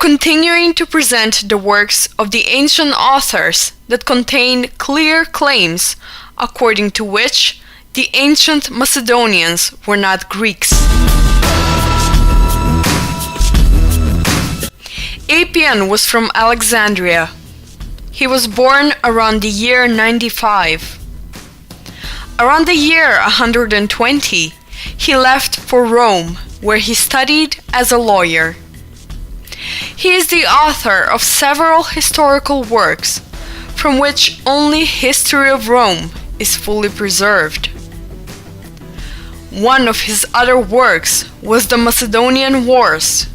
continuing to present the works of the ancient authors that contain clear claims according to which the ancient Macedonians were not Greeks. Appian was from Alexandria. He was born around the year 95. Around the year 120, he left for Rome, where he studied as a lawyer. He is the author of several historical works, from which only History of Rome is fully preserved. One of his other works was the Macedonian Wars.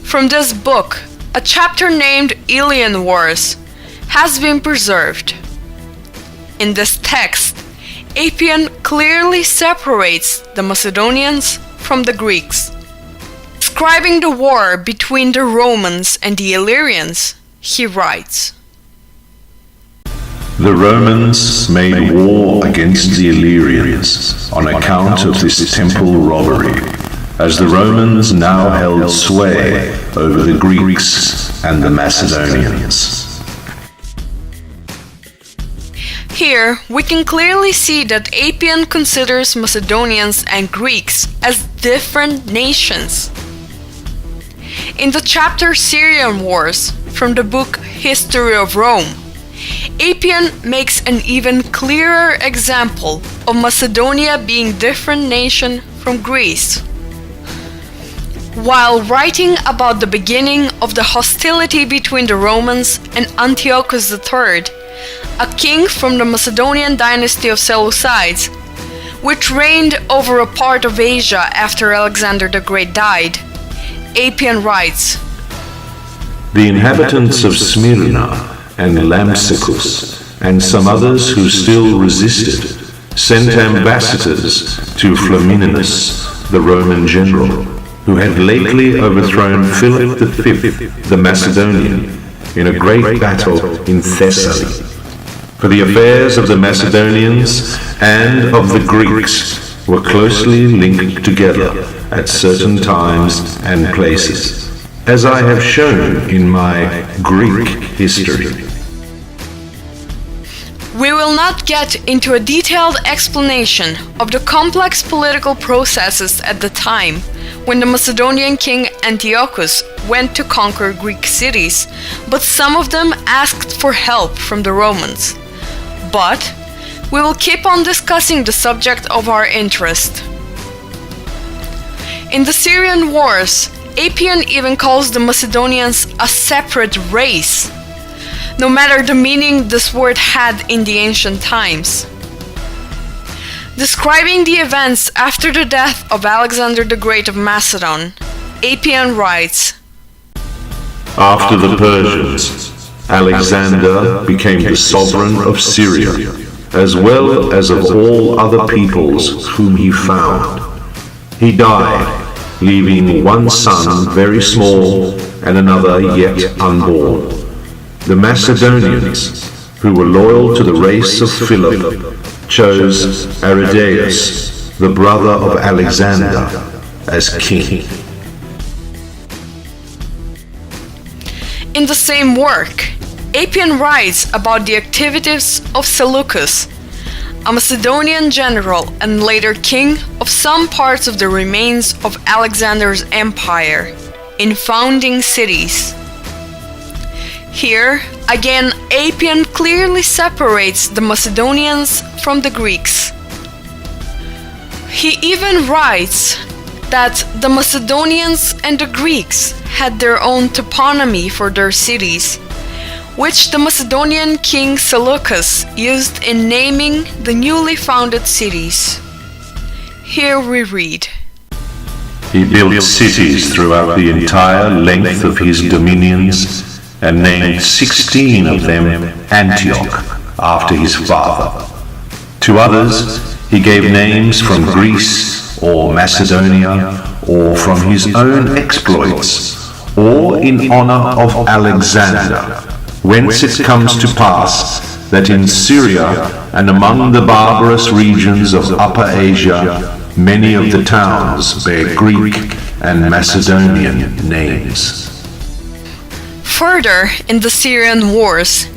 From this book, a chapter named Ilian Wars has been preserved. In this text, Appian clearly separates the Macedonians from the Greeks. Describing the war between the Romans and the Illyrians, he writes, "The Romans made war against the Illyrians on account of this temple robbery, as the Romans now held sway over the Greeks and the Macedonians." Here, we can clearly see that Appian considers Macedonians and Greeks as different nations. In the chapter Syrian Wars, from the book History of Rome, Appian makes an even clearer example of Macedonia being a different nation from Greece. While writing about the beginning of the hostility between the Romans and Antiochus III, a king from the Macedonian dynasty of Seleucids, which reigned over a part of Asia after Alexander the Great died, Appian writes, "The inhabitants of Smyrna and Lampsacus and some others who still resisted sent ambassadors to Flamininus, the Roman general, who had lately overthrown Philip V, the Macedonian, in a great battle in Thessaly. For the affairs of the Macedonians and of the Greeks were closely linked together at certain times and places, as I have shown in my Greek history." We will not get into a detailed explanation of the complex political processes at the time when the Macedonian king Antiochus went to conquer Greek cities, but some of them asked for help from the Romans. But we will keep on discussing the subject of our interest. In the Syrian Wars, Appian even calls the Macedonians a separate race, no matter the meaning this word had in the ancient times. Describing the events after the death of Alexander the Great of Macedon, Appian writes, "After the Persians, Aleksandar became the sovereign of Syria, as well as of all other peoples whom he found. He died, leaving one son very small and another yet unborn. The Macedonians, who were loyal to the race of Philip, chose Aridaeus, the brother of Aleksandar, as king." In the same work, Appian writes about the activities of Seleucus, a Macedonian general and later king of some parts of the remains of Alexander's empire, in founding cities. Here, again, Appian clearly separates the Macedonians from the Greeks. He even writes that the Macedonians and the Greeks had their own toponymy for their cities, which the Macedonian king Seleucus used in naming the newly founded cities. Here we read, "He built cities throughout the entire length of his dominions, and named 16 of them Antioch, after his father. To others he gave names from Greece or Macedonia, or from his own exploits, or in honor of Alexander, whence it comes to pass that in Syria and among the barbarous regions of Upper Asia many of the towns bear Greek and Macedonian names. Further, in the Syrian wars,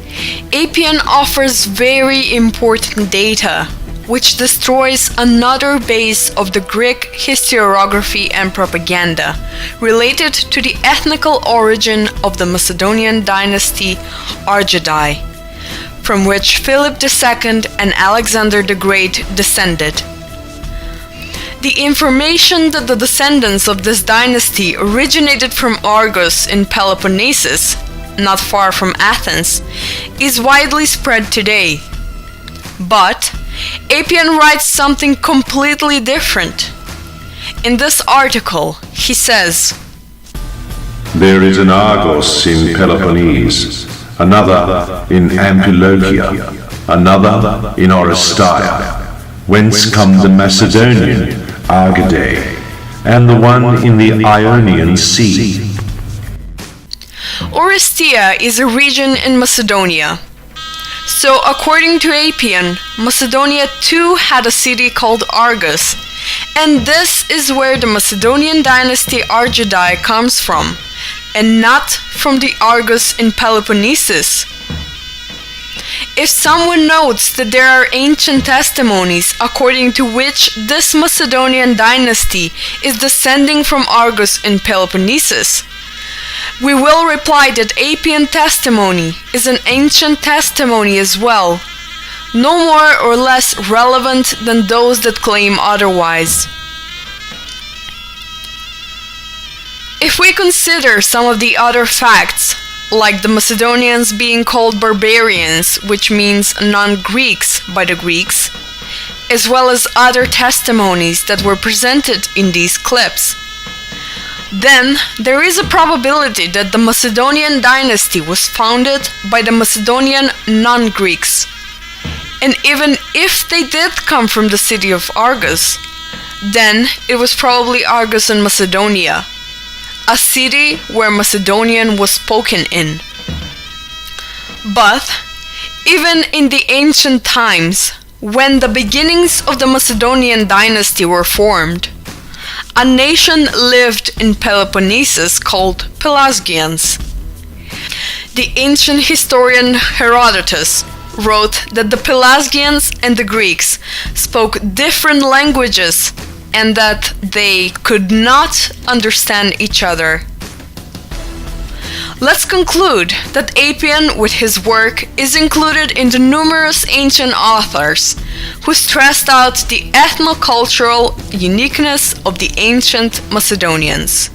Appian offers very important data, which destroys another base of the Greek historiography and propaganda related to the ethnical origin of the Macedonian dynasty Argos, from which Filip II and Aleksandar the Great descended. The information that the descendants of this dynasty originated from Argos in Peloponnesus, not far from Athens, is widely spread today. But Appian writes something completely different. In this article, he says, "There is an Argos in Peloponnes, another in Amphilochia, another in Oresteia, whence come the Macedonian Argos, and the one in the Ionian Sea." Oresteia is a region in Macedonia. So, according to Appian, Macedonia too had a city called Argos, and this is where the Macedonian dynasty Argos comes from, and not from the Argos in Peloponnesus. If someone notes that there are ancient testimonies according to which this Macedonian dynasty is descending from Argos in Peloponnesus, we will reply that Appian testimony is an ancient testimony as well, no more or less relevant than those that claim otherwise. If we consider some of the other facts, like the Macedonians being called barbarians, which means non-Greeks by the Greeks, as well as other testimonies that were presented in these clips, then there is a probability that the Macedonian dynasty was founded by the Macedonian non-Greeks. And even if they did come from the city of Argos, then it was probably Argos in Macedonia, a city where Macedonian was spoken in. But even in the ancient times, when the beginnings of the Macedonian dynasty were formed, a nation lived in Peloponnesus called Pelasgians. The ancient historian Herodotus wrote that the Pelasgians and the Greeks spoke different languages and that they could not understand each other. Let's conclude that Appian, with his work, is included in the numerous ancient authors who stressed out the ethnocultural uniqueness of the ancient Macedonians.